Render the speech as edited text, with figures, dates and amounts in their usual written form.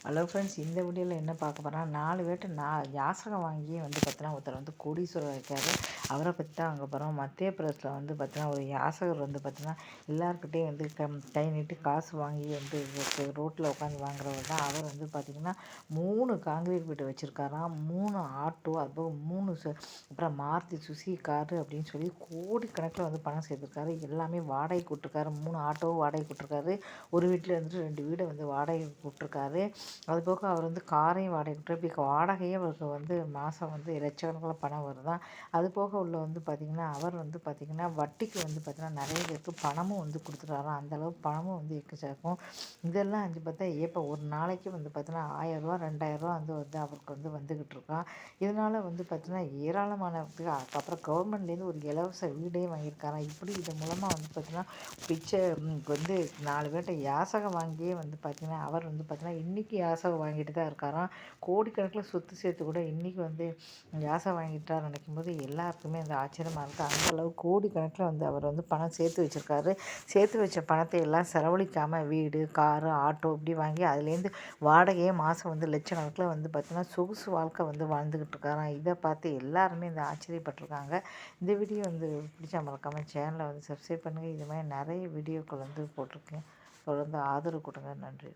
Hello friends, இந்த வீடியோவில் என்ன பார்க்க போகிறோம், 4 பேர்ட்ட யாசகம் வாங்கி வந்து பார்த்தீங்கன்னா ஒருத்தர் வந்து கோடீஸ்வரர் இருக்காரு. அவரை பற்றி தான் அங்கே போகிறோம். மத்திய பிரதேசத்தில் வந்து பார்த்தீங்கன்னா ஒரு யாசகர் வந்து பார்த்தீங்கன்னா எல்லாருக்கிட்டையும் வந்து கை நீட்டி காசு வாங்கி வந்து ரோட்டில் உட்காந்து வாங்குறவர் தான். அவர் வந்து பார்த்திங்கன்னா 3 காங்கிரீட் வீடு வச்சுருக்காராம், 3 ஆட்டோ, அதுபோக 3 அப்புறம் மாருதி சுசுகி காரு அப்படின்னு சொல்லி கோடிக்கணக்கில் வந்து பணம் சேர்த்துருக்காரு. எல்லாமே வாடகைக்கு விட்ருக்காரு. 3 ஆட்டோவும் வாடகைக்கு விட்ருக்காரு. ஒரு வீட்டில் இருந்துட்டு 2 வீடை வந்து வாடகைக்கு விட்ருக்காரு. அதுபோக அவர் வந்து காரையும் வாடகை விட்டு இப்படி வாடகையே அவருக்கு வந்து மாதம் வந்து லட்சக்கணக்கில் பணம் வருதான். அது போக உள்ள வந்து பார்த்திங்கன்னா அவர் வந்து பார்த்திங்கன்னா வட்டிக்கு வந்து பார்த்திங்கன்னா நிறைய பேருக்கு பணமும் வந்து கொடுத்துட்டாராம். அந்தளவுக்கு பணமும் வந்து எக்கச்சக்கம். இதெல்லாம் அஞ்சு பார்த்தா இப்போ ஒரு நாளைக்கு வந்து பார்த்தீங்கன்னா 1000ரூவா 2000ரூவா வந்து அவருக்கு வந்து வந்துக்கிட்டு இருக்கான். இதனால் வந்து பார்த்திங்கன்னா ஏராளமானத்துக்கு அதுக்கப்புறம் கவர்மெண்ட்லேருந்து ஒரு இலவச வீடே வாங்கியிருக்காராம். இப்படி இது மூலமாக வந்து பார்த்திங்கன்னா பிச்சை வந்து 4 பேர்கிட்ட யாசகம் வாங்கியே வந்து பார்த்திங்கன்னா அவர் வந்து பார்த்திங்கன்னா இன்றைக்கி யாசகம் வாங்கிட்டு தான் இருக்காராம். கோடிக்கணக்கில் சொத்து சேர்த்து கூட இன்றைக்கி வந்து யாசகம் வாங்கிட்டார் நினைக்கும்போது எல்லாருக்குமே அந்த ஆச்சரியமாக இருக்குது. அந்தளவு கோடிக்கணக்கில் வந்து அவர் வந்து பணம் சேர்த்து வச்சுருக்காரு. சேர்த்து வச்ச பணத்தை எல்லாம் செலவழிக்காமல் வீடு, காரு, ஆட்டோ இப்படி வாங்கி அதுலேருந்து வாடகையே மாதம் வந்து லட்சக்கணக்கில் வந்து பார்த்திங்கன்னா சொகுசு வாழ்க்கை வந்து வாழ்ந்துக்கிட்டு இருக்காராம். இதை பார்த்து எல்லாருமே இந்த ஆச்சரியப்பட்டிருக்காங்க. இந்த வீடியோ வந்து பிடிச்சா மறக்காமல் சேனலை வந்து சப்ஸ்கிரைப் பண்ணுங்கள். இது மாதிரி நிறைய வீடியோக்கள் வந்து போட்டிருக்கேன். தொடர்ந்து ஆதரவு கொடுங்க. நன்றி.